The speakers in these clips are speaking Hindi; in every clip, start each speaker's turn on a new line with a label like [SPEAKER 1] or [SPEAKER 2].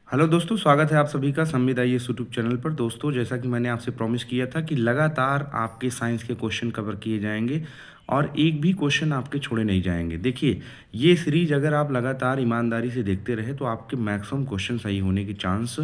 [SPEAKER 1] हेलो दोस्तों, स्वागत है आप सभी का संविद आईएएस यूट्यूब चैनल पर। दोस्तों, जैसा कि मैंने आपसे प्रॉमिस किया था कि लगातार आपके साइंस के क्वेश्चन कवर किए जाएंगे और एक भी क्वेश्चन आपके छोड़े नहीं जाएंगे। देखिए, ये सीरीज अगर आप लगातार ईमानदारी से देखते रहे तो आपके मैक्सिमम क्वेश्चन सही होने के चांस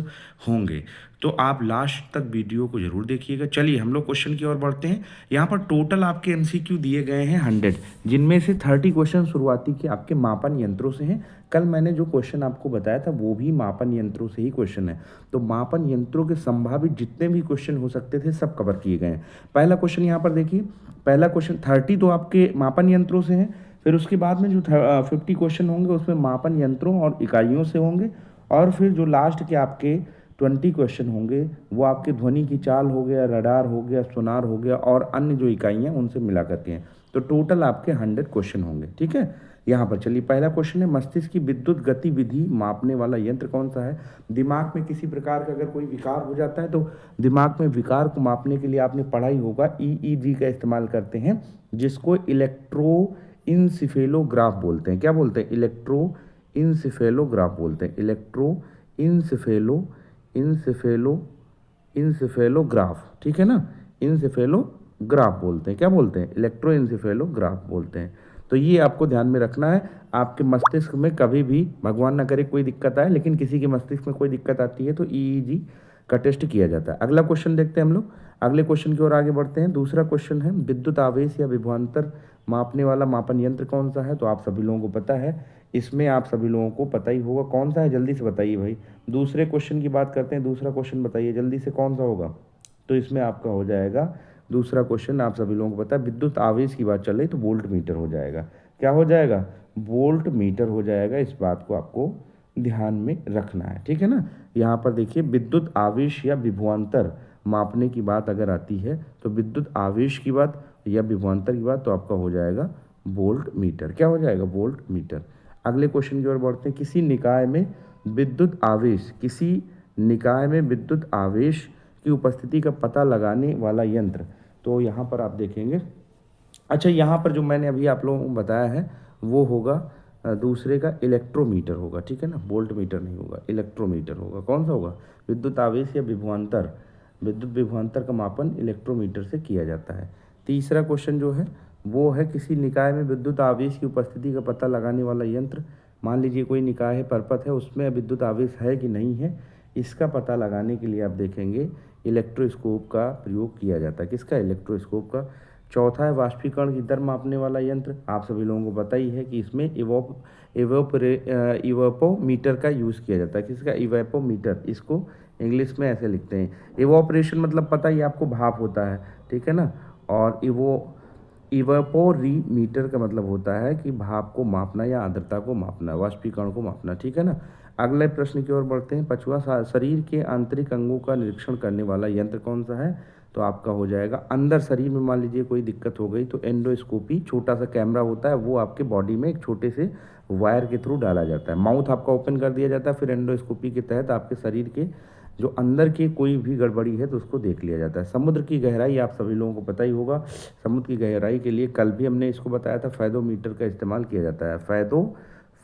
[SPEAKER 1] होंगे। तो आप लास्ट तक वीडियो को जरूर देखिएगा। चलिए हम लोग क्वेश्चन की ओर बढ़ते हैं। यहाँ पर टोटल आपके एमसीक्यू दिए गए हैं 100, जिनमें से 30 क्वेश्चन शुरुआती के आपके मापन यंत्रों से हैं। कल मैंने जो क्वेश्चन आपको बताया था वो भी मापन यंत्रों से ही क्वेश्चन है। तो मापन यंत्रों के संभावित जितने भी क्वेश्चन हो सकते थे सब कवर किए गए हैं। पहला क्वेश्चन यहाँ पर देखिए, पहला क्वेश्चन 30 तो आपके मापन यंत्रों से हैं। फिर उसके बाद में जो 50 क्वेश्चन होंगे उसमें मापन यंत्रों और इकाइयों से होंगे। और फिर जो लास्ट के आपके 20 क्वेश्चन होंगे वो आपके ध्वनि की चाल हो गया, रडार हो गया, सोनार हो गया और अन्य जो इकाइयाँ उनसे मिला करके हैं। तो टोटल आपके 100 क्वेश्चन होंगे। ठीक है, यहाँ पर चलिए पहला क्वेश्चन है, मस्तिष्क की विद्युत गतिविधि मापने वाला यंत्र कौन सा है। दिमाग में किसी प्रकार का अगर कोई विकार हो जाता है तो दिमाग में विकार को मापने के लिए आपने पढ़ा ही होगा, ईईजी का इस्तेमाल करते हैं, जिसको इलेक्ट्रो इंसिफेलोग्राफ बोलते हैं। क्या बोलते हैं? इलेक्ट्रो इंसिफेलोग्राफ बोलते हैं। इलेक्ट्रो इंसिफेलो इंसिफेलो इंसिफेलोग्राफ, ठीक है ना। इंसिफेलोग्राफ बोलते हैं। क्या बोलते हैं? इलेक्ट्रो इंसिफेलोग्राफ बोलते हैं। तो ये आपको ध्यान में रखना है। आपके मस्तिष्क में कभी भी, भगवान ना करे कोई दिक्कत आए, लेकिन किसी के मस्तिष्क में कोई दिक्कत आती है तो ईईजी का टेस्ट किया जाता है। अगला क्वेश्चन देखते हैं हम लोग। अगले क्वेश्चन की ओर आगे बढ़ते हैं। दूसरा क्वेश्चन है, विद्युत आवेश या विभवांतर मापने वाला मापन यंत्र कौन सा है। तो आप सभी लोगों को पता है, इसमें आप सभी लोगों को पता ही होगा कौन सा है। जल्दी से बताइए भाई। दूसरे क्वेश्चन की बात करते हैं। दूसरा क्वेश्चन बताइए जल्दी से, कौन सा होगा। तो इसमें आपका हो जाएगा दूसरा क्वेश्चन, आप सभी लोगों को पता है, विद्युत आवेश की बात चल रही तो वोल्ट मीटर हो जाएगा। क्या हो जाएगा? वोल्ट मीटर हो जाएगा। इस बात को आपको ध्यान में रखना है, ठीक है ना। यहाँ पर देखिए, विद्युत आवेश या विभवांतर मापने की बात अगर आती है तो विद्युत आवेश की बात या विभवांतर की बात तो आपका हो जाएगा वोल्ट मीटर। क्या हो जाएगा? Volt meter. अगले क्वेश्चन की ओर बढ़ते हैं। किसी निकाय में विद्युत आवेश, किसी निकाय में विद्युत आवेश की उपस्थिति का पता लगाने वाला यंत्र। तो यहाँ पर आप देखेंगे, अच्छा यहाँ पर जो मैंने अभी आप लोगों को बताया है वो होगा दूसरे का इलेक्ट्रोमीटर होगा, ठीक है ना। वोल्ट मीटर नहीं होगा, इलेक्ट्रोमीटर होगा। कौन सा होगा? विद्युत आवेश या विभवांतर, विद्युत विभवांतर का मापन इलेक्ट्रोमीटर से किया जाता है। तीसरा क्वेश्चन जो है वो है, किसी निकाय में विद्युत आवेश की उपस्थिति का पता लगाने वाला यंत्र। मान लीजिए कोई निकाय है, परपथ है, उसमें विद्युत आवेश है कि नहीं है, इसका पता लगाने के लिए आप देखेंगे इलेक्ट्रोस्कोप का प्रयोग किया जाता है। किसका? इलेक्ट्रोस्कोप का। चौथा है, वाष्पीकरण की दर मापने वाला यंत्र। आप सभी लोगों को पता ही है कि इसमें इवेपोमीटर का यूज़ किया जाता है। किसका? इवेपोमीटर। इसको इंग्लिश में ऐसे लिखते हैं, इवोपरेशन मतलब पता ही आपको, भाप होता है, ठीक है ना। और इवेपोरीमीटर का मतलब होता है कि भाप को मापना या आर्द्रता को मापना, वाष्पीकरण को मापना, ठीक है ना। अगले प्रश्न की ओर बढ़ते हैं। पांचवा, शरीर के आंतरिक अंगों का निरीक्षण करने वाला यंत्र कौन सा है। तो आपका हो जाएगा, अंदर शरीर में मान लीजिए कोई दिक्कत हो गई तो एंडोस्कोपी, छोटा सा कैमरा होता है, वो आपके बॉडी में एक छोटे से वायर के थ्रू डाला जाता है। माउथ आपका ओपन कर दिया जाता है, फिर एंडोस्कोपी के तहत आपके शरीर के जो अंदर की कोई भी गड़बड़ी है तो उसको देख लिया जाता है। समुद्र की गहराई आप सभी लोगों को पता ही होगा। समुद्र की गहराई के लिए कल भी हमने इसको बताया था, फैदोमीटर का इस्तेमाल किया जाता है।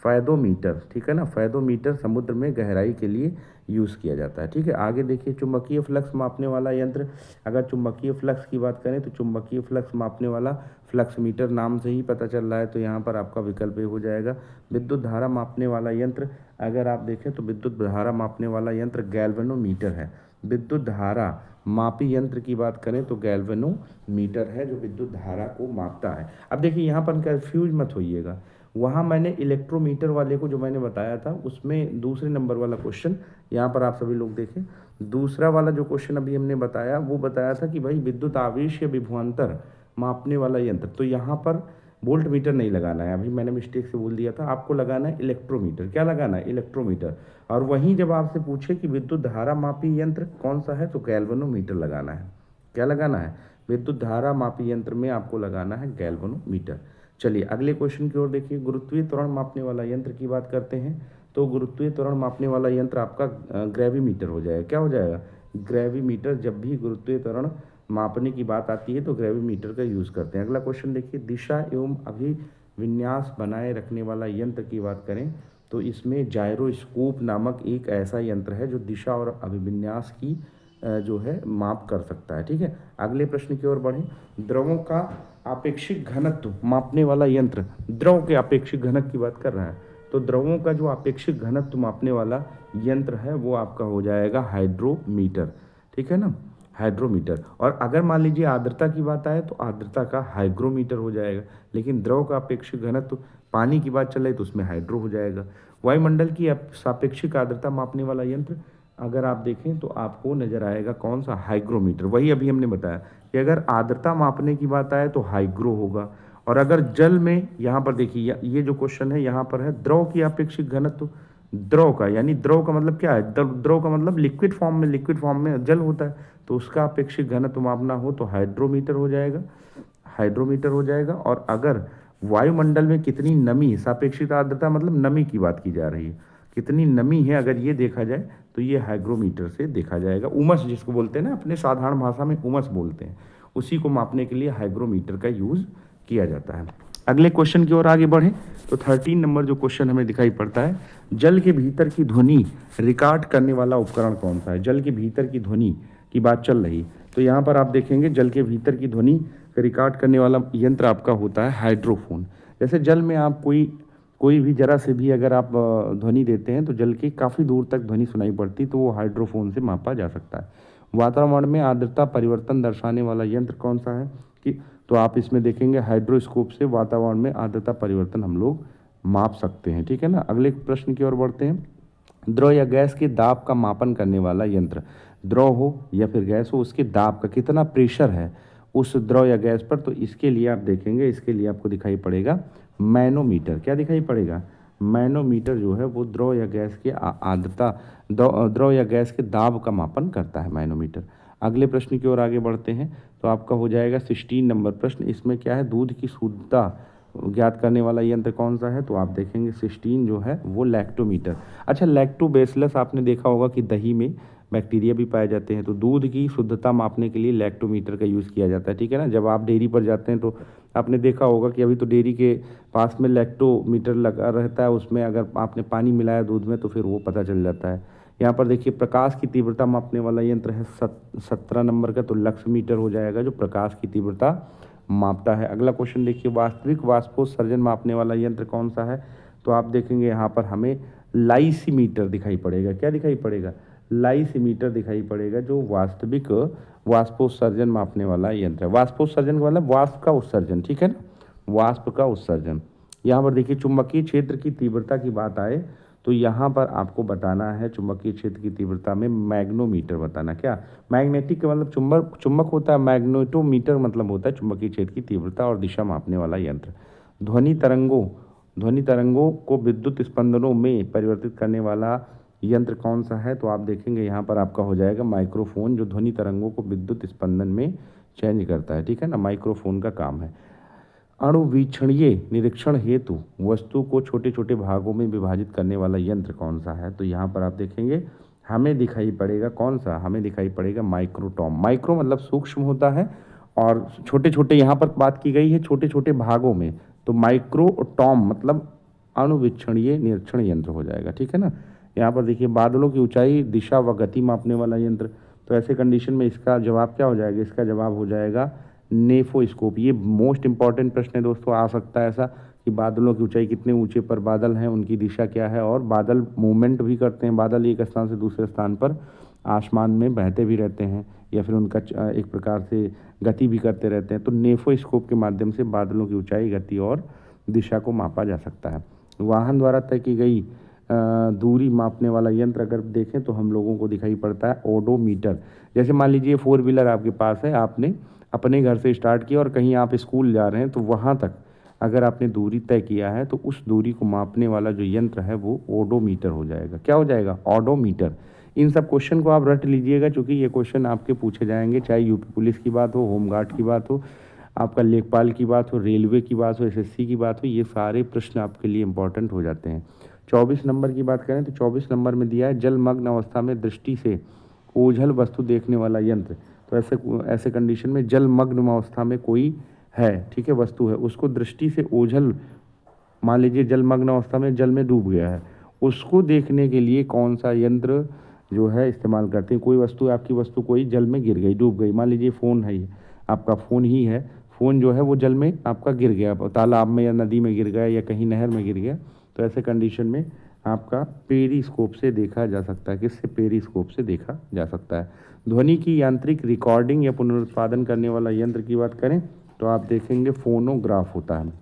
[SPEAKER 1] फैदोमीटर, ठीक है ना। फैदोमीटर समुद्र में गहराई के लिए यूज़ किया जाता है, ठीक है। आगे देखिए, चुंबकीय फ्लक्स मापने वाला यंत्र। अगर चुंबकीय फ्लक्स की बात करें तो चुंबकीय फ्लक्स मापने वाला फ्लक्स मीटर, नाम से ही पता चल रहा है, तो यहाँ पर आपका विकल्प ए हो जाएगा। विद्युत धारा मापने वाला यंत्र, अगर आप देखें तो विद्युत धारा मापने वाला यंत्र गैल्वेनोमीटर है। विद्युत धारा मापी यंत्र की बात करें तो गैल्वेनोमीटर है जो विद्युत धारा को मापता है। अब देखिए यहाँ पर कंफ्यूज मत होइएगा, वहाँ मैंने इलेक्ट्रोमीटर वाले को जो मैंने बताया था उसमें दूसरे नंबर वाला क्वेश्चन, यहाँ पर आप सभी लोग देखें, दूसरा वाला जो क्वेश्चन अभी हमने बताया वो बताया था कि भाई विद्युत आवेश या विभवांतर मापने वाला यंत्र। तो यहाँ पर वोल्ट मीटर नहीं लगाना है, अभी मैंने मिस्टेक से बोल दिया था, आपको लगाना है इलेक्ट्रोमीटर। क्या लगाना है? इलेक्ट्रोमीटर। और वहीं जब आपसे पूछे कि विद्युत धारा मापी यंत्र कौन सा है तो गैल्वेनोमीटर लगाना है। क्या लगाना है? विद्युत धारा मापी यंत्र में आपको लगाना है गैल्वेनोमीटर। चलिए अगले क्वेश्चन की ओर देखिए, गुरुत्वीय त्वरण मापने वाला यंत्र की बात करते हैं। तो गुरुत्वीय त्वरण मापने वाला यंत्र आपका ग्रेविमीटर हो जाएगा। क्या हो जाएगा? ग्रेविमीटर। जब भी गुरुत्वीय त्वरण मापने की बात आती है तो ग्रेविमीटर का यूज़ करते हैं। अगला क्वेश्चन देखिए, दिशा एवं अभिविन्यास बनाए रखने वाला यंत्र की बात करें तो इसमें जायरोस्कोप नामक एक ऐसा यंत्र है जो दिशा और अभिविन्यास की जो है माप कर सकता है। ठीक है, अगले प्रश्न की ओर बढ़ें। द्रवों का आपेक्षिक घनत्व मापने वाला यंत्र, द्रव के आपेक्षिक घनत्व की बात कर रहा है, तो द्रवों का जो आपेक्षिक घनत्व मापने वाला यंत्र है वो आपका हो जाएगा हाइड्रोमीटर। ठीक है ना, हाइड्रोमीटर। और अगर मान लीजिए आर्द्रता की बात आए तो आर्द्रता का हाइग्रोमीटर हो जाएगा, लेकिन द्रव का अपेक्षिक घनत्व पानी की बात चले तो उसमें हाइड्रो हो जाएगा। वायुमंडल की सापेक्षिक आर्द्रता मापने वाला यंत्र अगर आप देखें तो आपको नजर आएगा कौन सा, हाइग्रोमीटर। वही अभी हमने बताया कि अगर आर्द्रता मापने की बात आए तो हाइग्रो होगा, और अगर जल में, यहाँ पर देखिए ये जो क्वेश्चन है यहाँ पर है द्रव की अपेक्षिक घनत्व, द्रव का यानी द्रव का मतलब क्या है, द्रव का मतलब लिक्विड फॉर्म में जल होता है, तो उसका अपेक्षिक घनत्व मापना हो तो हाइड्रोमीटर हो जाएगा, हाइड्रोमीटर हो जाएगा। और अगर वायुमंडल में कितनी नमी, सापेक्षिक आर्द्रता मतलब नमी की बात की जा रही है, कितनी नमी है अगर ये देखा जाए तो ये हाइग्रोमीटर से देखा जाएगा। उमस जिसको बोलते हैं ना, अपने साधारण भाषा में उमस बोलते हैं, उसी को मापने के लिए हाइग्रोमीटर का यूज किया जाता है। अगले क्वेश्चन की ओर आगे बढ़ें तो 13 नंबर जो क्वेश्चन हमें दिखाई पड़ता है, जल के भीतर की ध्वनि रिकॉर्ड करने वाला उपकरण कौन सा है। जल के भीतर की ध्वनि की बात चल रही, तो यहाँ पर आप देखेंगे जल के भीतर की ध्वनि रिकॉर्ड करने वाला यंत्र आपका होता है हाइड्रोफोन। जैसे जल में आप कोई भी जरा से भी अगर आप ध्वनि देते हैं तो जल की काफ़ी दूर तक ध्वनि सुनाई पड़ती, तो वो हाइड्रोफोन से मापा जा सकता है। वातावरण में आर्द्रता परिवर्तन दर्शाने वाला यंत्र कौन सा है, कि तो आप इसमें देखेंगे हाइड्रोस्कोप से वातावरण में आर्द्रता परिवर्तन हम लोग माप सकते हैं। ठीक है ना, अगले प्रश्न की ओर बढ़ते हैं। द्रव या गैस के दाब का मापन करने वाला यंत्र, द्रव हो या फिर गैस हो, उसके दाब का कितना प्रेशर है उस द्रव या गैस पर, तो इसके लिए आप देखेंगे, इसके लिए आपको दिखाई पड़ेगा मैनोमीटर। क्या दिखाई पड़ेगा, मैनोमीटर जो है वो द्रव या गैस की आर्द्रता, द्रव या गैस के दाब का मापन करता है मैनोमीटर। अगले प्रश्न की ओर आगे बढ़ते हैं तो आपका हो जाएगा 16 नंबर प्रश्न। इसमें क्या है, दूध की शुद्धता ज्ञात करने वाला यंत्र कौन सा है, तो आप देखेंगे 16 जो है वो लैक्टोमीटर। अच्छा, लैक्टोबैसिलस आपने देखा होगा कि दही में बैक्टीरिया भी पाए जाते हैं, तो दूध की शुद्धता मापने के लिए लैक्टोमीटर का यूज़ किया जाता है। ठीक है ना, जब आप डेयरी पर जाते हैं तो आपने देखा होगा कि अभी तो डेयरी के पास में लैक्टोमीटर लगा रहता है, उसमें अगर आपने पानी मिलाया दूध में तो फिर वो पता चल जाता है। यहाँ पर देखिए प्रकाश की तीव्रता मापने वाला यंत्र है 17 नंबर का, तो लक्समीटर हो जाएगा जो प्रकाश की तीव्रता मापता है। अगला क्वेश्चन देखिए, वास्तविक वाष्पोत्सर्जन मापने वाला यंत्र कौन सा है, तो आप देखेंगे यहाँ पर हमें लाइसीमीटर दिखाई पड़ेगा। क्या दिखाई पड़ेगा, लाइसीमीटर दिखाई पड़ेगा, जो वास्तविक वाष्पोत्सर्जन मापने वाला यंत्र है। वाष्पोत्सर्जन का मतलब वाष्प का उत्सर्जन, ठीक है ना, वाष्प का उत्सर्जन। यहाँ पर देखिए चुंबकीय क्षेत्र की तीव्रता की बात आए तो यहाँ पर आपको बताना है चुंबकीय क्षेत्र की तीव्रता में मैग्नोमीटर बताना। क्या, मैग्नेटिक का मतलब चुंबक होता है, मैग्नेटोमीटर मतलब होता है चुंबकीय क्षेत्र की तीव्रता और दिशा मापने वाला यंत्र। ध्वनि तरंगों को विद्युत स्पंदनों में परिवर्तित करने वाला यंत्र कौन सा है, तो आप देखेंगे यहाँ पर आपका हो जाएगा माइक्रोफोन, जो ध्वनि तरंगों को विद्युत स्पंदन में चेंज करता है। ठीक है ना, माइक्रोफोन का काम है। अणुवीक्षणीय निरीक्षण हेतु वस्तु को छोटे छोटे भागों में विभाजित करने वाला यंत्र कौन सा है, तो यहाँ पर आप देखेंगे हमें दिखाई पड़ेगा कौन सा, हमें दिखाई पड़ेगा माइक्रोटॉम। माइक्रो मतलब सूक्ष्म होता है और छोटे छोटे, यहाँ पर बात की गई है छोटे छोटे भागों में, तो माइक्रोटॉम मतलब अणुवीक्षणीय निरीक्षण यंत्र हो जाएगा। ठीक है ना, यहाँ पर देखिए बादलों की ऊंचाई, दिशा व गति मापने वाला यंत्र, तो ऐसे कंडीशन में इसका जवाब क्या हो जाएगा, इसका जवाब हो जाएगा नेफोस्कोप। ये मोस्ट इंपॉर्टेंट प्रश्न है दोस्तों, आ सकता है ऐसा कि बादलों की ऊंचाई, कितने ऊंचे पर बादल हैं, उनकी दिशा क्या है, और बादल मूवमेंट भी करते हैं, बादल एक स्थान से दूसरे स्थान पर आसमान में बहते भी रहते हैं या फिर उनका एक प्रकार से गति भी करते रहते हैं, तो नेफोस्कोप के माध्यम से बादलों की ऊंचाई, गति और दिशा को मापा जा सकता है। वाहन द्वारा तय की गई दूरी मापने वाला यंत्र अगर देखें तो हम लोगों को दिखाई पड़ता है ओडोमीटर। जैसे मान लीजिए 4 व्हीलर आपके पास है, आपने अपने घर से स्टार्ट किया और कहीं आप स्कूल जा रहे हैं, तो वहाँ तक अगर आपने दूरी तय किया है तो उस दूरी को मापने वाला जो यंत्र है वो ओडोमीटर हो जाएगा। क्या हो जाएगा, ओडोमीटर। इन सब क्वेश्चन को आप रट लीजिएगा, क्योंकि ये क्वेश्चन आपके पूछे जाएंगे, चाहे यूपी पुलिस की बात हो, होमगार्ड की बात हो, आपका लेखपाल की बात हो, रेलवे की बात हो, एसएससी की बात हो, ये सारे प्रश्न आपके लिए इंपॉर्टेंट हो जाते हैं। 24 नंबर की बात करें तो 24 नंबर में दिया है जलमग्न अवस्था में दृष्टि से ओझल वस्तु देखने वाला यंत्र। तो ऐसे कंडीशन में जलमग्न अवस्था में कोई है, ठीक है, वस्तु है, उसको दृष्टि से ओझल, मान लीजिए जलमग्न अवस्था में जल में डूब गया है उसको देखने के लिए कौन सा यंत्र जो है इस्तेमाल करते हैं। कोई वस्तु, आपकी वस्तु कोई जल में गिर गई, डूब गई, मान लीजिए फ़ोन है, ये आपका फ़ोन ही है, फ़ोन जो है वो जल में आपका गिर गया, तालाब में या नदी में गिर गया या कहीं नहर में गिर गया, तो ऐसे कंडीशन में आपका पेरिस्कोप से देखा जा सकता है। किससे? पेरिस्कोप से देखा जा सकता है। ध्वनि की यांत्रिक रिकॉर्डिंग या पुनरुत्पादन करने वाला यंत्र की बात करें तो आप देखेंगे फोनोग्राफ होता है।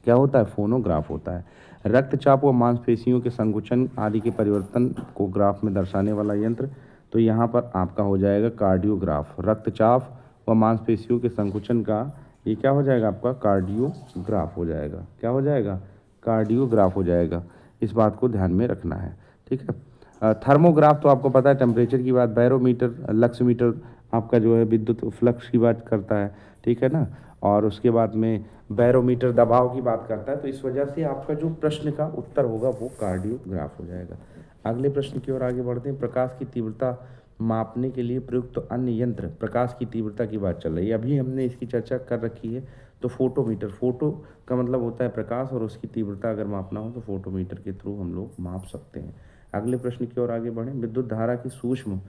[SPEAKER 1] क्या होता है? फोनोग्राफ होता है। रक्तचाप व मांसपेशियों के संकुचन आदि के परिवर्तन को ग्राफ में दर्शाने वाला यंत्र, तो यहाँ पर आपका हो जाएगा कार्डियोग्राफ। रक्तचाप व मांसपेशियों के संकुचन का ये क्या हो जाएगा? आपका कार्डियोग्राफ हो जाएगा। क्या हो जाएगा? कार्डियोग्राफ हो जाएगा। इस बात को ध्यान में रखना है, ठीक है। थर्मोग्राफ तो आपको पता है टेम्परेचर की बात, बैरोमीटर, लक्समीटर आपका जो है विद्युत फ्लक्स की बात करता है, ठीक है ना। और उसके बाद में बैरोमीटर दबाव की बात करता है। तो इस वजह से आपका जो प्रश्न का उत्तर होगा वो कार्डियोग्राफ हो जाएगा। अगले प्रश्न की ओर आगे बढ़ते हैं। प्रकाश की तीव्रता मापने के लिए प्रयुक्त तो अन्य यंत्र, प्रकाश की तीव्रता की बात चल रही है, अभी हमने इसकी चर्चा कर रखी है। तो फोटोमीटर, फोटो का मतलब होता है प्रकाश, और उसकी तीव्रता अगर मापना हो तो फोटोमीटर के थ्रू हम लोग माप सकते हैं। अगले प्रश्न की ओर आगे बढ़ें। विद्युत धारा की सूक्ष्म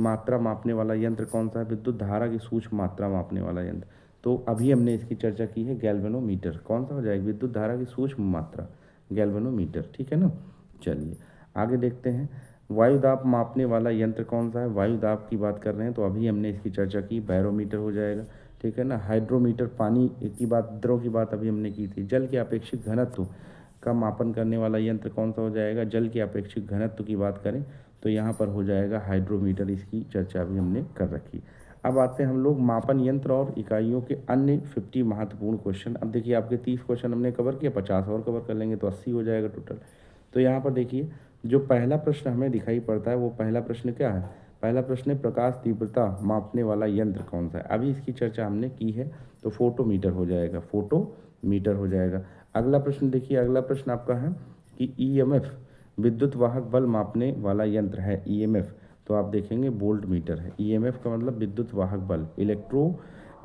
[SPEAKER 1] मात्रा मापने वाला यंत्र कौन सा है? विद्युत धारा की सूक्ष्म मात्रा मापने वाला यंत्र, तो अभी हमने इसकी चर्चा की है, गैल्वेनोमीटर। कौन सा हो जाएगा? विद्युत धारा की सूक्ष्म मात्रा, गैल्वेनोमीटर, ठीक है ना। चलिए आगे देखते हैं। वायु दाब मापने वाला यंत्र कौन सा है? वायु दाब की बात कर रहे हैं तो अभी हमने इसकी चर्चा की, बैरोमीटर हो जाएगा, ठीक है ना। हाइड्रोमीटर, पानी की बात, द्रव की बात अभी हमने की थी। जल के अपेक्षित घनत्व का मापन करने वाला यंत्र कौन सा हो जाएगा? जल के अपेक्षित घनत्व की बात करें तो यहाँ पर हो जाएगा हाइड्रोमीटर। इसकी चर्चा भी हमने कर रखी। अब आते हैं हम लोग मापन यंत्र और इकाइयों के अन्य 50 महत्वपूर्ण क्वेश्चन। अब देखिए आपके 30 क्वेश्चन हमने कवर किया, 50 और कवर कर लेंगे तो 80 हो जाएगा टोटल। तो यहाँ पर देखिए जो पहला प्रश्न हमें दिखाई पड़ता है वो पहला प्रश्न क्या है? पहला प्रश्न है प्रकाश तीव्रता मापने वाला यंत्र कौन सा है? अभी इसकी चर्चा हमने की है, तो फोटोमीटर हो जाएगा, फोटोमीटर हो जाएगा। अगला प्रश्न देखिए, अगला प्रश्न आपका है कि ईएमएफ, विद्युत वाहक बल मापने वाला यंत्र है ईएमएफ, तो आप देखेंगे वोल्ट मीटर है। ईएमएफ का मतलब विद्युत वाहक बल, इलेक्ट्रो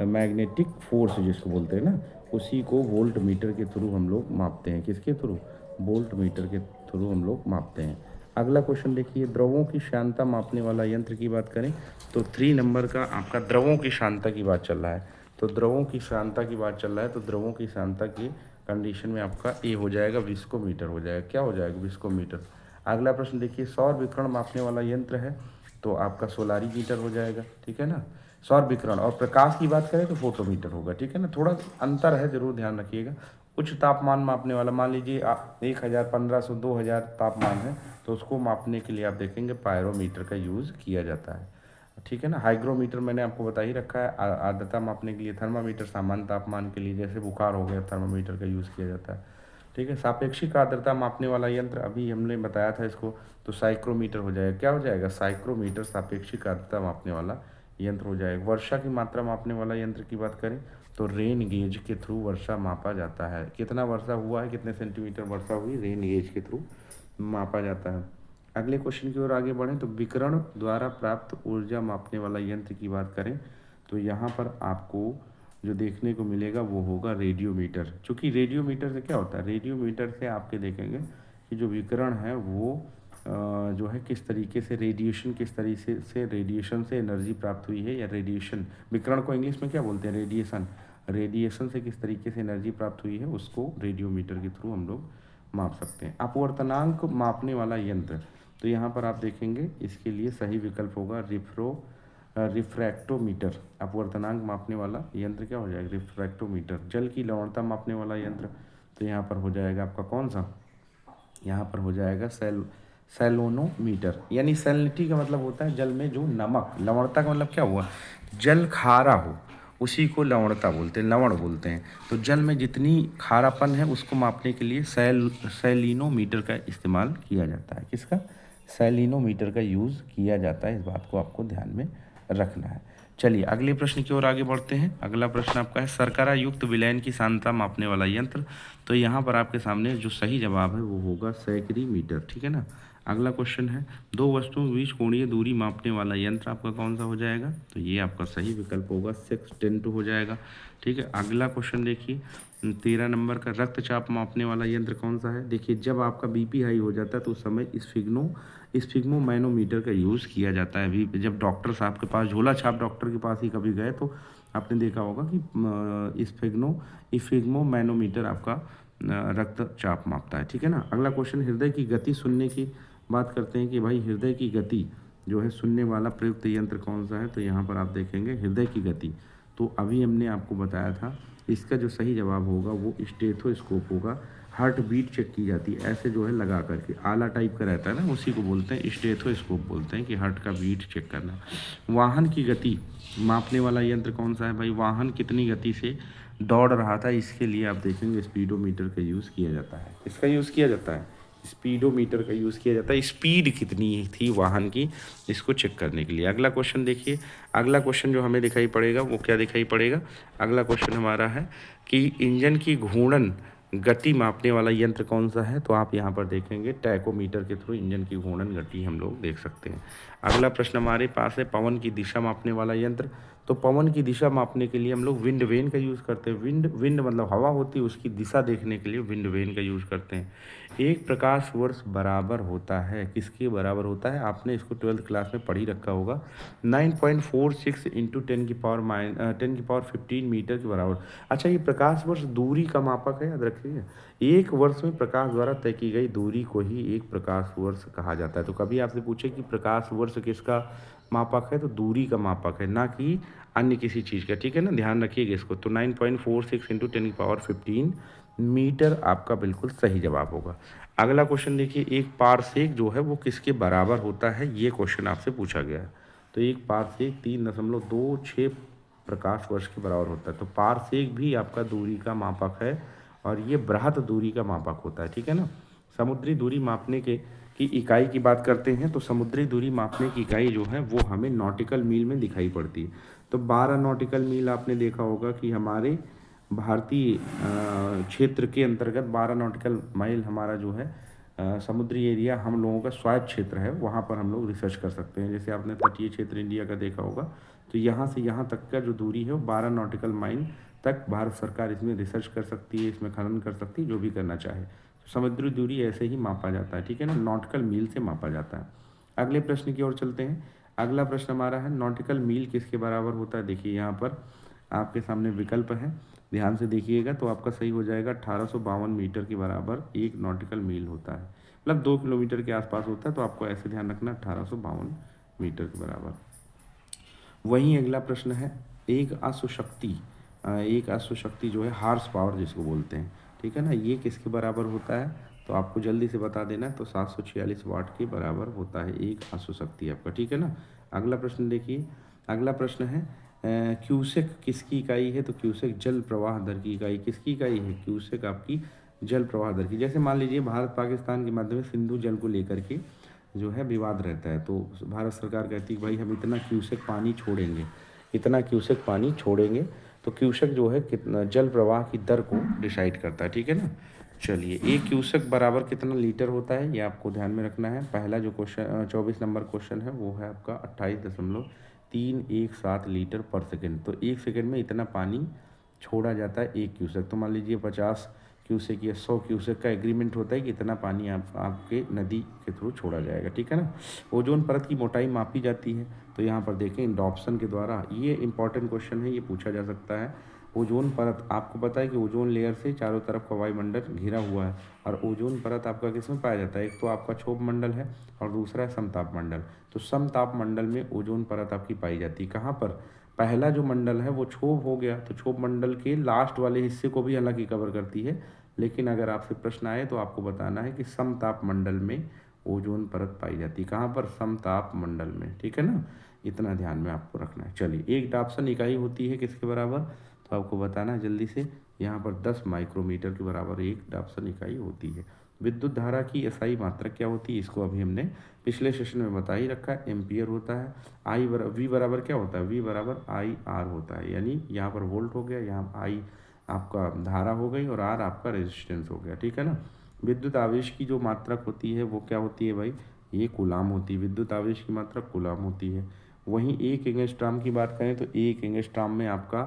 [SPEAKER 1] मैग्नेटिक फोर्स जिसको बोलते हैं ना, उसी को वोल्ट मीटर के थ्रू हम लोग मापते हैं। किसके थ्रू? वोल्ट मीटर के थ्रू हम लोग मापते हैं। अगला क्वेश्चन देखिए, द्रवों की श्यानता मापने वाला यंत्र की बात करें तो 3 नंबर का आपका द्रवों की श्यानता की बात चल रहा है। तो द्रवों की श्यानता की बात चल रहा है, तो द्रवों की श्यानता की कंडीशन में आपका ए हो जाएगा, विस्कोमीटर हो जाएगा। क्या हो जाएगा? विस्कोमीटर। अगला प्रश्न देखिए, सौर विकिरण मापने वाला यंत्र है तो आपका सोलारीमीटर हो जाएगा, ठीक है ना। सौर विकिरण और प्रकाश की बात करें तो फोटोमीटर होगा, ठीक है ना। थोड़ा अंतर है, जरूर ध्यान रखिएगा। उच्च तापमान मापने वाला, मान लीजिए 1000, 1500, 2000 तापमान है तो उसको मापने के लिए आप देखेंगे पायरोमीटर का यूज़ किया जाता है, ठीक है ना। हाइग्रोमीटर मैंने आपको बता ही रखा है, आर्द्रता मापने के लिए। थर्मामीटर सामान्य तापमान के लिए, जैसे बुखार हो गया थर्मामीटर का यूज़ किया जाता है, ठीक है। सापेक्षिक आर्द्रता मापने वाला यंत्र अभी हमने बताया था इसको, तो साइक्रोमीटर हो जाएगा। क्या हो जाएगा? साइक्रोमीटर, सापेक्षिक आर्द्रता मापने वाला यंत्र हो जाएगा। वर्षा की मात्रा मापने वाला यंत्र की बात करें तो रेन गेज के थ्रू वर्षा मापा जाता है। कितना वर्षा हुआ है, कितने सेंटीमीटर वर्षा हुई, रेन गेज के थ्रू मापा जाता है। अगले क्वेश्चन की ओर आगे बढ़ें तो विकिरण द्वारा प्राप्त ऊर्जा मापने वाला यंत्र की बात करें तो यहाँ पर आपको जो देखने को मिलेगा वो होगा रेडियोमीटर। चूँकि रेडियोमीटर से क्या होता है? रेडियोमीटर से आपके देखेंगे कि जो विकिरण है वो जो है किस तरीके से रेडिएशन, किस तरीके से रेडिएशन से एनर्जी प्राप्त हुई है, या रेडिएशन, विकिरण को इंग्लिश में क्या बोलते हैं? रेडिएशन। रेडिएशन से किस तरीके से एनर्जी प्राप्त हुई है उसको रेडियोमीटर के थ्रू हम लोग माप सकते हैं। अपवर्तनांक मापने वाला यंत्र, तो यहाँ पर आप देखेंगे इसके लिए सही विकल्प होगा रिफ्रैक्टोमीटर। अपवर्तनांक मापने वाला यंत्र क्या हो जाएगा? रिफ्रैक्टोमीटर। जल की लवणता मापने वाला यंत्र, तो यहाँ पर हो जाएगा आपका कौन सा? यहाँ पर हो जाएगा सैलोनोमीटर। यानी सैलिनिटी का मतलब होता है जल में जो नमक, लवणता का मतलब क्या हुआ? जल खारा हो, उसी को लवणता बोलते हैं, लवण बोलते हैं। तो जल में जितनी खारापन है उसको मापने के लिए सैलिनोमीटर का इस्तेमाल किया जाता है। किसका? सैलिनोमीटर का यूज़ किया जाता है। इस बात को आपको ध्यान में रखना है। चलिए अगले प्रश्न की ओर आगे बढ़ते हैं। अगला प्रश्न आपका है शर्करा युक्त विलयन की सांद्रता मापने वाला यंत्र, तो यहाँ पर आपके सामने जो सही जवाब है वो होगा सैकरीमीटर, ठीक है ना। अगला क्वेश्चन है, दो वस्तुओं के बीच कोणीय दूरी मापने वाला यंत्र आपका कौन सा हो जाएगा? तो ये आपका सही विकल्प होगा, सेक्सटेंट हो जाएगा। ठीक है, अगला क्वेश्चन देखिए, 13 नंबर का, रक्तचाप मापने वाला यंत्र कौन सा है? देखिए, जब आपका बीपी हाई हो जाता है तो उस समय स्फिग्मो मैनोमीटर का यूज़ किया जाता है। अभी जब डॉक्टर साहब के पास, झोला छाप डॉक्टर के पास ही कभी गए तो आपने देखा होगा कि स्फिग्मो मैनोमीटर आपका रक्तचाप मापता है। ठीक है ना। अगला क्वेश्चन, हृदय की गति सुनने की बात करते हैं कि भाई हृदय की गति जो है सुनने वाला प्रयुक्त यंत्र कौन सा है? तो यहाँ पर आप देखेंगे हृदय की गति, तो अभी हमने आपको बताया था, इसका जो सही जवाब होगा वो स्टेथोस्कोप होगा। हार्ट बीट चेक की जाती है ऐसे जो है लगा करके, आला टाइप का रहता है ना, उसी को बोलते हैं स्टेथोस्कोप, बोलते हैं कि हार्ट का बीट चेक करना। वाहन की गति मापने वाला यंत्र कौन सा है भाई? वाहन कितनी गति से दौड़ रहा था, इसके लिए आप देखेंगे स्पीडोमीटर का यूज़ किया जाता है। इसका यूज़ किया जाता है, स्पीडोमीटर का यूज़ किया जाता है, स्पीड कितनी थी वाहन की, इसको चेक करने के लिए। अगला क्वेश्चन देखिए, अगला क्वेश्चन जो हमें दिखाई पड़ेगा वो क्या दिखाई पड़ेगा? अगला क्वेश्चन हमारा है कि इंजन की घूर्णन गति मापने वाला यंत्र कौन सा है? तो आप यहाँ पर देखेंगे टैकोमीटर के थ्रू इंजन की घूर्णन गति हम लोग देख सकते हैं। अगला प्रश्न हमारे पास है, पवन की दिशा मापने वाला यंत्र। तो पवन की दिशा मापने के लिए हम लोग विंड वेन का यूज़ करते हैं। विंड मतलब हवा होती है, उसकी दिशा देखने के लिए विंड वेन का यूज़ करते हैं। एक प्रकाश वर्ष बराबर होता है, किसके बराबर होता है? आपने इसको 12th क्लास में पढ़ ही रखा होगा, 9.46 इंटू 10 की पावर 15 मीटर के बराबर। अच्छा, ये प्रकाश वर्ष दूरी का मापक है, याद रखिएगा। एक वर्ष में प्रकाश द्वारा तय की गई दूरी को ही एक प्रकाश वर्ष कहा जाता है। तो कभी आपसे पूछे कि प्रकाश वर्ष किसका मापक है, तो दूरी का मापक है, ना कि अन्य किसी चीज़ का। ठीक है ना, ध्यान रखिएगा इसको। तो 9.46 इंटू 10 की पावर 15 मीटर आपका बिल्कुल सही जवाब होगा। अगला क्वेश्चन देखिए, एक पारसेक जो है वो किसके बराबर होता है, ये क्वेश्चन आपसे पूछा गया है। तो एक पारसेक 3.26 प्रकाश वर्ष के बराबर होता है। तो पारसेक भी आपका दूरी का मापक है, और ये बृहत दूरी का मापक होता है। ठीक है ना। समुद्री दूरी मापने की इकाई की बात करते हैं, तो समुद्री दूरी मापने की इकाई जो है वो हमें नॉटिकल मील में दिखाई पड़ती है। तो 12 नॉटिकल मील आपने देखा होगा कि हमारे भारतीय क्षेत्र के अंतर्गत 12 नॉटिकल माइल हमारा जो है समुद्री एरिया हम लोगों का स्वायत्त क्षेत्र है, वहाँ पर हम लोग रिसर्च कर सकते हैं। जैसे आपने तटीय क्षेत्र इंडिया का देखा होगा, तो यहाँ से यहाँ तक का जो दूरी है वो 12 नॉटिकल माइल तक भारत सरकार इसमें रिसर्च कर सकती है, इसमें खनन कर सकती है, जो भी करना चाहे। तो समुद्री दूरी ऐसे ही मापा जाता है। ठीक है ना, नॉटिकल मील से मापा जाता है। अगले प्रश्न की ओर चलते हैं। अगला प्रश्न हमारा है, नॉटिकल मील किसके बराबर होता है? देखिए, यहाँ पर आपके सामने विकल्प है, ध्यान से देखिएगा तो आपका सही हो जाएगा। 1852 मीटर के बराबर एक नॉटिकल मील होता है, मतलब 2 किलोमीटर के आसपास होता है। तो आपको ऐसे ध्यान रखना, 1852 मीटर के बराबर। वहीं अगला प्रश्न है, एक अश्वशक्ति जो है हार्स पावर जिसको बोलते हैं, ठीक है ना, ये किसके बराबर होता है? तो आपको जल्दी से बता देना है। तो 746 वाट के बराबर होता है एक अश्वशक्ति आपका। ठीक है ना। अगला प्रश्न देखिए, अगला प्रश्न है, क्यूसेक किसकी इकाई है? तो क्यूसेक जल प्रवाह दर की इकाई। किसकी इकाई है? क्यूसेक आपकी जल प्रवाह दर की। जैसे मान लीजिए भारत पाकिस्तान के मध्य में सिंधु जल को लेकर के जो है विवाद रहता है, तो भारत सरकार कहती है भाई हम इतना क्यूसेक पानी छोड़ेंगे, इतना क्यूसेक पानी छोड़ेंगे। तो क्यूसेक जो है कितना जल प्रवाह की दर को डिसाइड करता है। ठीक है ना। चलिए, एक क्यूसेक बराबर कितना लीटर होता है, ये आपको ध्यान में रखना है। पहला जो क्वेश्चन 24 नंबर क्वेश्चन है वो है आपका 28.317 लीटर पर सेकेंड। तो एक सेकेंड में इतना पानी छोड़ा जाता है एक क्यूसेक। तो मान लीजिए 50 क्यूसेक या 100 क्यूसेक का एग्रीमेंट होता है कि इतना पानी आपके नदी के थ्रू छोड़ा जाएगा। ठीक है ना। ओजोन परत की मोटाई मापी जाती है, तो यहाँ पर देखें इंडॉप्शन के द्वारा। ये इंपॉर्टेंट क्वेश्चन है, ये पूछा जा सकता है। ओजोन परत, आपको पता है कि ओजोन लेयर से चारों तरफ का वायुमंडल घिरा हुआ है, और ओजोन परत आपका किसमें पाया जाता है? एक तो आपका क्षोभ मंडल है और दूसरा है समताप मंडल। तो समताप मंडल में ओजोन परत आपकी पाई जाती है। कहाँ पर? पहला जो मंडल है वो क्षोभ हो गया, तो क्षोभ मंडल के लास्ट वाले हिस्से को भी हालांकि कवर करती है, लेकिन अगर आपसे प्रश्न आए तो आपको बताना है कि समताप मंडल में ओजोन परत पाई जाती है। कहाँ पर? समताप मंडल में। ठीक है ना, इतना ध्यान में आपको रखना है। चलिए, एक डाप्सन इकाई होती है किसके बराबर? तो आपको बताना है जल्दी से, यहाँ पर 10 माइक्रोमीटर के बराबर एक डाप्सन इकाई होती है। विद्युत धारा की एसआई मात्रा क्या होती है? इसको अभी हमने पिछले सेशन में बता ही रखा है, एम्पियर होता है। वी बराबर क्या होता है? वी बराबर आई आर होता है, यानी यहाँ पर वोल्ट हो गया, यहाँ आई आपका धारा हो गई, और आर आपका रेजिस्टेंस हो गया। ठीक है ना। विद्युत आवेश की जो मात्रक होती है वो क्या होती है भाई? ये कूलाम होती है, विद्युत आवेश की मात्रा कूलाम होती है। वहीं 1 एंगस्ट्रॉम की बात करें तो 1 एंगस्ट्रॉम में आपका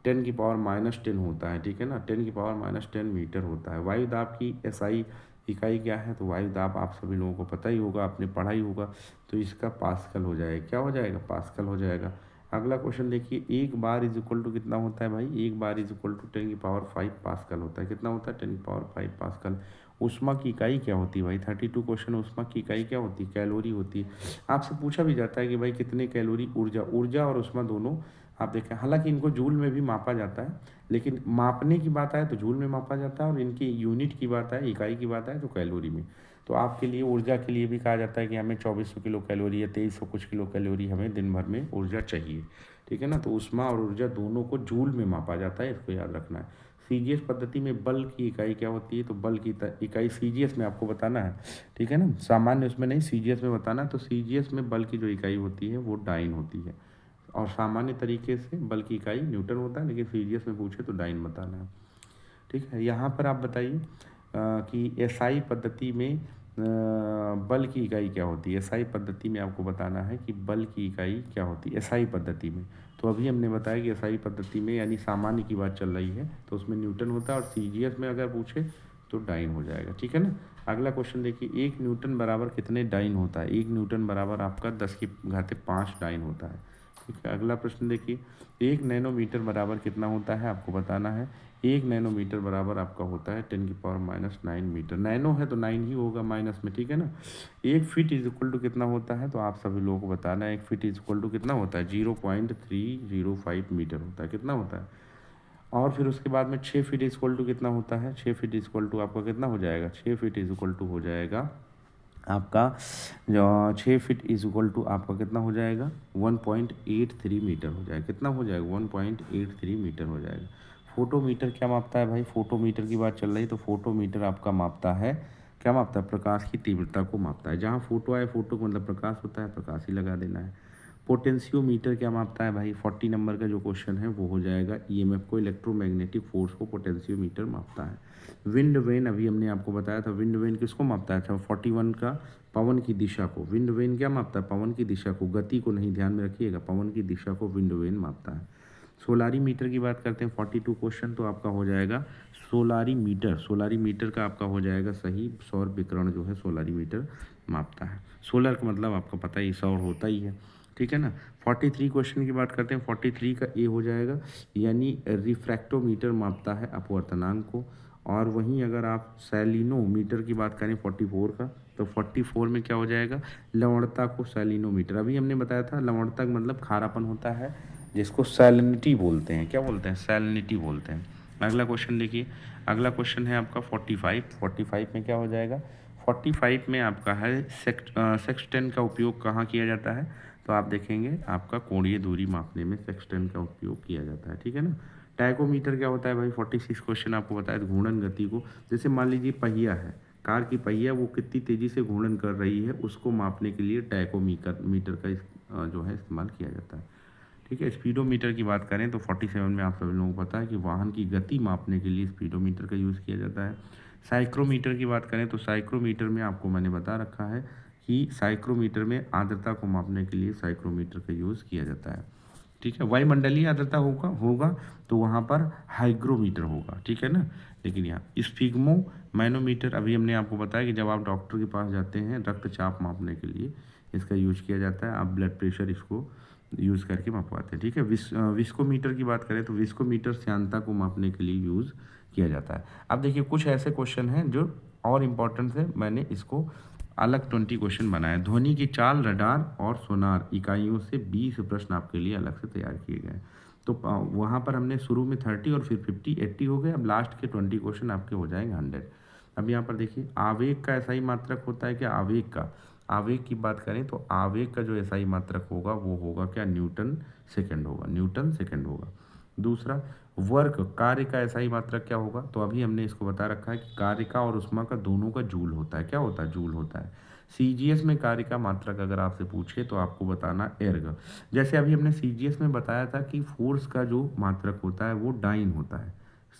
[SPEAKER 1] 10⁻⁻10 होता है, ठीक है ना, 10⁻⁻10 मीटर होता है। वायु दाब की एसआई इकाई क्या है, तो वायु दाब आप सभी लोगों को पता ही होगा, आपने पढ़ा ही होगा, तो इसका पास्कल हो जाएगा। क्या हो जाएगा, पास्कल हो जाएगा। अगला क्वेश्चन देखिए, 1 बार इज इक्वल टू कितना होता है भाई, 1 bar is equal to 10⁻5 pascal होता है। कितना होता है, 10⁻5 पास्कल। ऊष्मा की इकाई क्या होती है भाई, 32 क्वेश्चन, ऊष्मा की इकाई क्या होती है, कैलोरी होती है। आपसे पूछा भी जाता है कि भाई कितने कैलोरी ऊर्जा और ऊष्मा दोनों आप देखें, हालांकि इनको जूल में भी मापा जाता है, लेकिन मापने की बात आए तो जूल में मापा जाता है, और इनकी यूनिट की बात आए, इकाई की बात आए तो कैलोरी में। तो आपके लिए ऊर्जा के लिए भी कहा जाता है कि हमें 2400 किलो कैलोरी या 2300 कुछ किलो कैलोरी हमें दिन भर में ऊर्जा चाहिए, ठीक है ना। तो ऊष्मा और ऊर्जा दोनों को जूल में मापा जाता है, इसको याद रखना है। सीजीएस पद्धति में बल की इकाई क्या होती है, तो बल की इकाई सीजीएस में आपको बताना है, ठीक है ना, सामान्य उसमें नहीं, सीजीएस में बताना है। तो सीजीएस में बल की जो इकाई होती है वो डाइन होती है, और सामान्य तरीके से बल की इकाई न्यूटन होता है, लेकिन सीजीएस में पूछे तो डाइन बताना है, ठीक है। यहाँ पर आप बताइए कि एसआई पद्धति में बल की इकाई क्या होती है। एसआई पद्धति में आपको बताना है कि बल की इकाई क्या होती है एसआई पद्धति में। तो अभी हमने बताया कि एसआई पद्धति में यानी सामान्य की बात चल रही है, तो उसमें न्यूटन होता है, और सीजीएस में अगर पूछे तो डाइन हो जाएगा, ठीक है ना। अगला क्वेश्चन देखिए, 1 न्यूटन बराबर कितने डाइन होता है। 1 न्यूटन बराबर आपका 10⁵ डाइन होता है, ठीक है। अगला प्रश्न देखिए, 1 नैनोमीटर बराबर कितना होता है, आपको बताना है। 1 नैनोमीटर बराबर आपका होता है 10⁻9 मीटर। नैनो है तो 9 ही होगा माइनस में, ठीक है ना। 1 फीट इज इक्वल टू कितना होता है, तो आप सभी लोगों को बताना है 1 फीट इज इक्वल टू कितना होता है, 0.305 मीटर होता है। कितना होता है, और फिर उसके बाद में 6 फीट इज इक्वल टू कितना होता है, 6 फीट इज इक्वल टू आपका कितना हो जाएगा, 6 फीट इज इक्वल टू हो जाएगा आपका जो 6 फीट इज इक्वल टू आपका कितना हो जाएगा, 1.83 मीटर हो जाएगा। कितना हो जाएगा, 1.83 मीटर हो जाएगा। फोटोमीटर क्या मापता है भाई, फोटोमीटर की बात चल रही, तो फोटोमीटर आपका मापता है, क्या मापता है, प्रकाश की तीव्रता को मापता है। जहाँ फोटो आए, फोटो का मतलब प्रकाश होता है, प्रकाश ही लगा देना है। पोटेंशियोमीटर क्या मापता है भाई, 40 नंबर का जो क्वेश्चन है वो हो जाएगा, ईएमएफ को, इलेक्ट्रोमैग्नेटिक फोर्स को पोटेंशियोमीटर मापता है। विंड वेन अभी हमने आपको बताया था, विंड वेन किसको मापता है, अच्छा 41 का, पवन की दिशा को। विंड वेन क्या मापता है, पवन की दिशा को, गति को नहीं, ध्यान में रखिएगा, पवन की दिशा को विंड वेन मापता है। सोलारी मीटर की बात करते हैं, 42 क्वेश्चन, तो आपका हो जाएगा सोलारी मीटर। सोलारी मीटर का आपका हो जाएगा सही, सौर विकिरण जो है सोलारी मीटर मापता है। सोलर का मतलब आपको पता ही, सौर होता ही है, ठीक है ना। 43 क्वेश्चन की बात करते हैं, 43 का ए हो जाएगा, यानी रिफ्रैक्टोमीटर मापता है अपवर्तनांक को। और वहीं अगर आप सैलिनोमीटर की बात करें 44 का, तो 44 में क्या हो जाएगा, लवणता को सैलिनोमीटर। अभी हमने बताया था लवणता का मतलब खारापन होता है, जिसको सैलिनिटी बोलते हैं। क्या बोलते हैं, सैलिनिटी बोलते हैं। अगला क्वेश्चन देखिए, अगला क्वेश्चन है आपका 45। 45 में क्या हो जाएगा, 45 में आपका है सेक्सटेन का उपयोग कहाँ किया जाता है, तो आप देखेंगे आपका कोणीय दूरी मापने में सेक्सटेन का उपयोग किया जाता है, ठीक है ना। टैकोमीटर क्या होता है भाई, 46 क्वेश्चन आपको बताया, घूर्णन गति को, जैसे मान लीजिए पहिया है, कार की पहिया, वो कितनी तेज़ी से घूर्णन कर रही है, उसको मापने के लिए टैकोमीटर मीटर का जो है इस्तेमाल किया जाता है, ठीक है। स्पीडोमीटर की बात करें तो 47 में आप सभी लोगों को पता है कि वाहन की गति मापने के लिए स्पीडोमीटर का यूज़ किया जाता है। साइक्रोमीटर की बात करें तो साइक्रोमीटर में आपको मैंने बता रखा है कि साइक्रोमीटर में आर्द्रता को मापने के लिए साइक्रोमीटर का यूज़ किया जाता है, ठीक है। वायुमंडलीय आर्द्रता होगा होगा तो वहाँ पर हाइग्रोमीटर होगा, ठीक है ना। लेकिन यहाँ स्फिग्मो मैनोमीटर अभी हमने आपको बताया कि जब आप डॉक्टर के पास जाते हैं रक्तचाप मापने के लिए इसका यूज किया जाता है, आप ब्लड प्रेशर इसको यूज़ करके मापवाते हैं, ठीक है। विस्कोमीटर की बात करें तो विस्कोमीटर श्यानता को मापने के लिए यूज़ किया जाता है। अब देखिए कुछ ऐसे क्वेश्चन हैं जो और इम्पोर्टेंट है, मैंने इसको अलग 20 क्वेश्चन बनाए। ध्वनि की चाल, रडार और सोनार इकाइयों से 20 प्रश्न आपके लिए अलग से तैयार किए गए। तो वहाँ पर हमने शुरू में 30 और फिर 50 80 हो गए, अब लास्ट के 20 क्वेश्चन आपके हो जाएंगे 100। अब यहाँ पर देखिए आवेग का ऐसा ही मात्रक होता है क्या, आवेग का, आवेग की बात करें तो आवेग का जो ऐसा ही मात्रक होगा वो होगा क्या, न्यूटन सेकंड होगा, न्यूटन सेकंड होगा। दूसरा वर्क, कार्य का ऐसा ही मात्रक क्या होगा, तो अभी हमने इसको बता रखा है कि कार्य का और उष्मा का दोनों का जूल होता है। क्या होता है, जूल होता है। सीजीएस में कार्य का मात्रक अगर आपसे पूछे तो आपको बताना एर्ग। जैसे अभी हमने सीजीएस में बताया था कि फोर्स का जो मात्रक होता है वो डाइन होता है,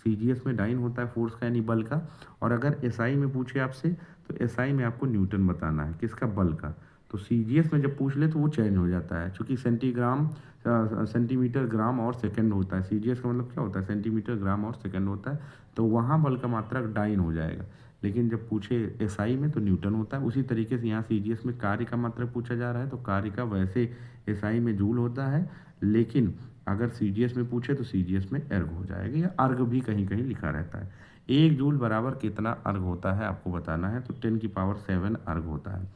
[SPEAKER 1] सीजीएस में डाइन होता है फोर्स का यानी बल का, और अगर एसआई में पूछे आपसे तो एसआई में आपको न्यूटन बताना है, किसका, बल का। तो सीजीएस में जब पूछ ले तो वो चेंज हो जाता है, क्योंकि सेंटीमीटर ग्राम और सेकंड होता है। सीजीएस का मतलब क्या होता है, सेंटीमीटर ग्राम और सेकंड होता है, तो वहाँ बल का मात्रक डाइन हो जाएगा। लेकिन जब पूछे एसआई में तो न्यूटन होता है। उसी तरीके से यहाँ सीजीएस में कार्य का मात्रक पूछा जा रहा है तो कार्य का वैसे एसआई में जूल होता है, लेकिन अगर सीजीएस में पूछे तो सीजीएस में अर्ग हो जाएगा, या अर्ग भी कहीं कहीं लिखा रहता है। 1 जूल बराबर कितना अर्ग होता है आपको बताना है, तो 10⁻7 अर्ग होता है।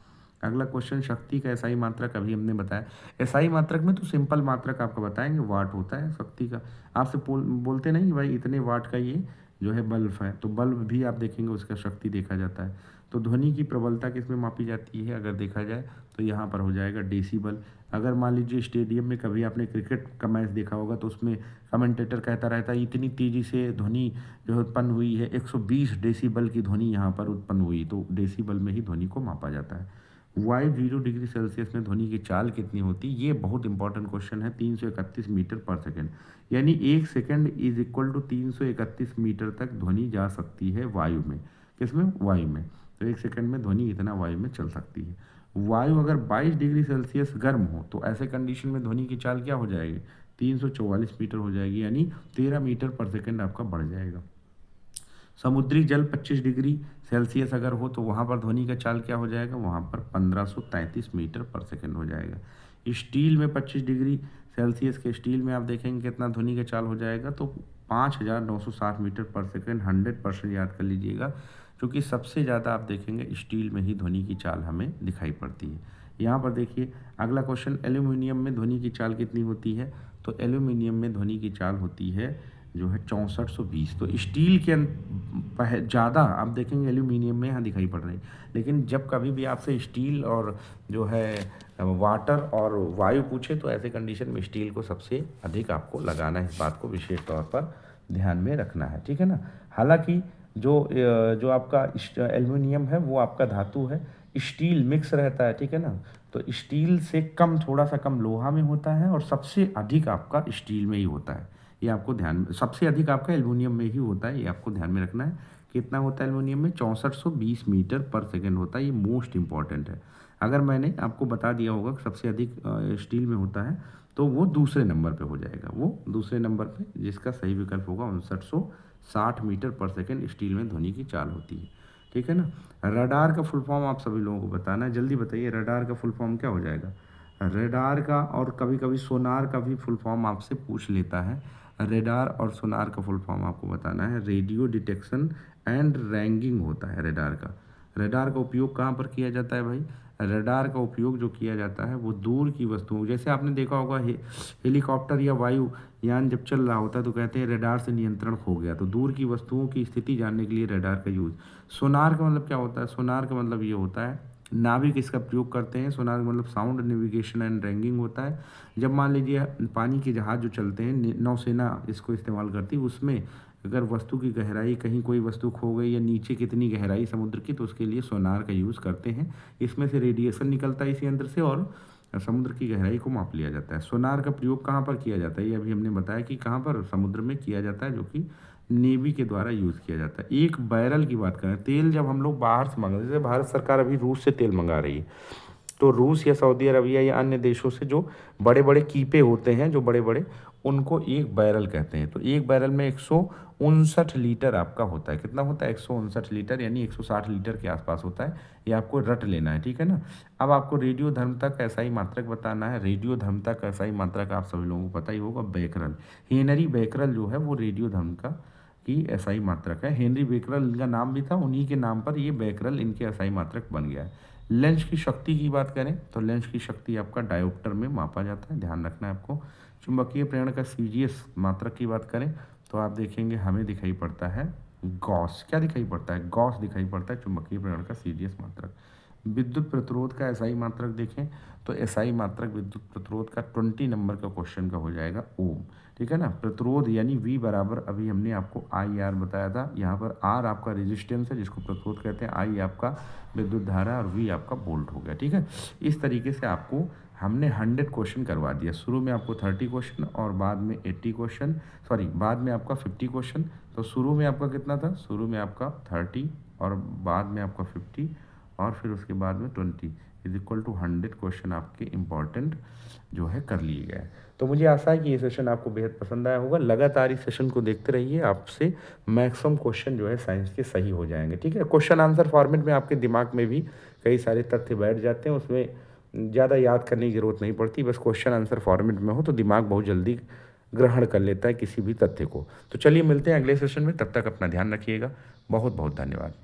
[SPEAKER 1] अगला क्वेश्चन, शक्ति का एसआई मात्रक अभी हमने बताया। एसआई मात्रक में तो सिंपल मात्रक आपको बताएंगे, वाट होता है शक्ति का। आपसे बोलते नहीं भाई इतने वाट का ये जो है बल्ब है, तो बल्ब भी आप देखेंगे उसका शक्ति देखा जाता है। तो ध्वनि की प्रबलता किसमें मापी जाती है अगर देखा जाए तो यहाँ पर हो जाएगा डेसिबल। अगर मान लीजिए स्टेडियम में कभी आपने क्रिकेट का मैच देखा होगा तो उसमें कमेंटेटर कहता रहता है इतनी तेज़ी से ध्वनि जो है उत्पन्न हुई है, 120 डेसिबल की ध्वनि यहाँ पर उत्पन्न हुई, तो डेसिबल में ही ध्वनि को मापा जाता है। वायु 0 डिग्री सेल्सियस में ध्वनि की चाल कितनी होती है, ये बहुत इंपॉर्टेंट क्वेश्चन है। 331 मीटर पर सेकेंड, यानी 1 second is equal to 331 metre तक ध्वनि जा सकती है वायु में। किसमें, वायु में। तो 1 सेकेंड में ध्वनि इतना वायु में चल सकती है। वायु अगर 22 डिग्री सेल्सियस गर्म हो तो ऐसे कंडीशन में ध्वनि की चाल क्या हो जाएगी, 344 मीटर हो जाएगी, यानी 13 मीटर पर सेकेंड आपका बढ़ जाएगा। समुद्री जल 25 डिग्री सेल्सियस अगर हो तो वहाँ पर ध्वनि का चाल क्या हो जाएगा, वहाँ पर 1533 मीटर पर सेकेंड हो जाएगा। स्टील में 25 डिग्री सेल्सियस के स्टील में आप देखेंगे कितना ध्वनि का चाल हो जाएगा, तो 5960 मीटर पर सेकेंड। 100% याद कर लीजिएगा, क्योंकि सबसे ज़्यादा आप देखेंगे स्टील में ही ध्वनि की चाल हमें दिखाई पड़ती है। यहाँ पर देखिए अगला क्वेश्चन, एल्यूमिनियम में ध्वनि की चाल कितनी होती है, तो एल्यूमिनियम में ध्वनि की चाल होती है जो है 6420। तो स्टील के ज़्यादा आप देखेंगे एल्यूमिनियम में यहाँ दिखाई पड़ रही है, लेकिन जब कभी भी आपसे स्टील और जो है वाटर और वायु पूछे तो ऐसे कंडीशन में स्टील को सबसे अधिक आपको लगाना है, इस बात को विशेष तौर पर ध्यान में रखना है, ठीक है ना। हालांकि जो आपका एल्यूमिनियम है वो आपका धातु है, स्टील मिक्स रहता है, ठीक है ना। तो स्टील से कम, थोड़ा सा कम लोहा में होता है, और सबसे अधिक आपका स्टील में ही होता है। ये आपको ध्यान में, सबसे अधिक आपका एल्युमिनियम में ही होता है, ये आपको ध्यान में रखना है। कितना होता है एल्युमिनियम में, 6420 मीटर पर सेकेंड होता है, ये मोस्ट इंपॉर्टेंट है। अगर मैंने आपको बता दिया होगा कि सबसे अधिक स्टील में होता है तो वो दूसरे नंबर पे हो जाएगा, वो दूसरे नंबर पे जिसका सही विकल्प होगा 5960 मीटर पर सेकेंड स्टील में ध्वनि की चाल होती है, ठीक है ना। रडार का फुल फॉर्म आप सभी लोगों को बताना है, जल्दी बताइए रडार का फुल फॉर्म क्या हो जाएगा। रडार का और कभी कभी सोनार का भी फुल फॉर्म आपसे पूछ लेता है। रेडार और सोनार का फुल फॉर्म आपको बताना है, रेडियो डिटेक्शन एंड रैंगिंग होता है रेडार का। रेडार का उपयोग कहाँ पर किया जाता है भाई, रेडार का उपयोग जो किया जाता है वो दूर की वस्तुओं, जैसे आपने देखा होगा हेलीकॉप्टर या वायुयान जब चल रहा होता है तो कहते हैं रेडार से नियंत्रण खो गया, तो दूर की वस्तुओं की स्थिति जानने के लिए रेडार का यूज़। सोनार का मतलब क्या होता है, सोनार का मतलब ये होता है, नाविक इसका प्रयोग करते हैं। सोनार का मतलब साउंड नेविगेशन एंड रैंगिंग होता है। जब मान लीजिए पानी के जहाज़ जो चलते हैं, नौसेना इसको इस्तेमाल करती है, उसमें अगर वस्तु की गहराई, कहीं कोई वस्तु खो गई या नीचे कितनी गहराई समुद्र की, तो उसके लिए सोनार का यूज़ करते हैं। इसमें से रेडिएशन निकलता है इस यंत्र से और समुद्र की गहराई को माप लिया जाता है। सोनार का प्रयोग कहाँ पर किया जाता है, ये अभी हमने बताया कि कहाँ पर, समुद्र में किया जाता है, जो कि नेवी के द्वारा यूज़ किया जाता है। एक बैरल की बात करें, तेल जब हम लोग बाहर से मंगा, जैसे भारत सरकार अभी रूस से तेल मंगा रही है, तो रूस या सऊदी अरबिया या अन्य देशों से जो बड़े बड़े कीपे होते हैं, जो बड़े बड़े, उनको एक बैरल कहते हैं। तो एक बैरल में 159 लीटर आपका होता है। कितना होता है, 159 लीटर, यानी 160 लीटर के आसपास होता है। ये आपको रट लेना है, ठीक है ना। अब आपको रेडियो धर्मता का एसआई मात्रक बताना है। रेडियो धर्मता का एसआई मात्रक आप सभी लोगों को पता ही होगा, बेकरल। हेनरी बेकरल जो है वो रेडियो धर्म का की एसआई मात्रक है। हेनरी बेकरल इनका नाम भी था, उन्हीं के नाम पर ये बेकरल इनके एसआई मात्रक बन गया है। लेंस की शक्ति की बात करें तो लेंस की शक्ति आपका डायोप्टर में मापा जाता है, ध्यान रखना है आपको। चुंबकीय प्रेरण का सीजीएस मात्रक की बात करें तो आप देखेंगे हमें दिखाई पड़ता है गॉस। क्या दिखाई पड़ता है, गॉस दिखाई पड़ता है चुंबकीय प्रेरण का सीजीएस मात्रक। विद्युत प्रतिरोध का एसआई मात्रक देखें तो एसआई मात्रक विद्युत प्रतिरोध का 20 नंबर का क्वेश्चन का हो जाएगा ओम, ठीक है ना। प्रतिरोध यानी V बराबर, अभी हमने आपको IR बताया था, यहाँ पर R आपका रेजिस्टेंस है जिसको प्रतिरोध कहते हैं, I आपका विद्युत धारा और V आपका वोल्ट हो गया, ठीक है। इस तरीके से आपको हमने 100 क्वेश्चन करवा दिया। शुरू में आपको 30 क्वेश्चन और बाद में 80 क्वेश्चन, सॉरी बाद में आपका 50 क्वेश्चन। तो शुरू में आपका कितना था, शुरू में आपका 30 और बाद में आपका 50 और फिर उसके बाद में 20 इज इक्वल टू 100 क्वेश्चन आपके इम्पॉर्टेंट जो है कर लिए गए। तो मुझे आशा है कि ये सेशन आपको बेहद पसंद आया होगा। लगातार इस सेशन को देखते रहिए, आपसे मैक्सिमम क्वेश्चन जो है साइंस के सही हो जाएंगे। ठीक है, क्वेश्चन आंसर फॉर्मेट में आपके दिमाग में भी कई सारे तथ्य बैठ जाते हैं, उसमें ज़्यादा याद करने की ज़रूरत नहीं पड़ती। बस क्वेश्चन आंसर फॉर्मेट में हो तो दिमाग बहुत जल्दी ग्रहण कर लेता है किसी भी तथ्य को। तो चलिए मिलते हैं अगले सेशन में, तब तक अपना ध्यान रखिएगा। बहुत बहुत धन्यवाद।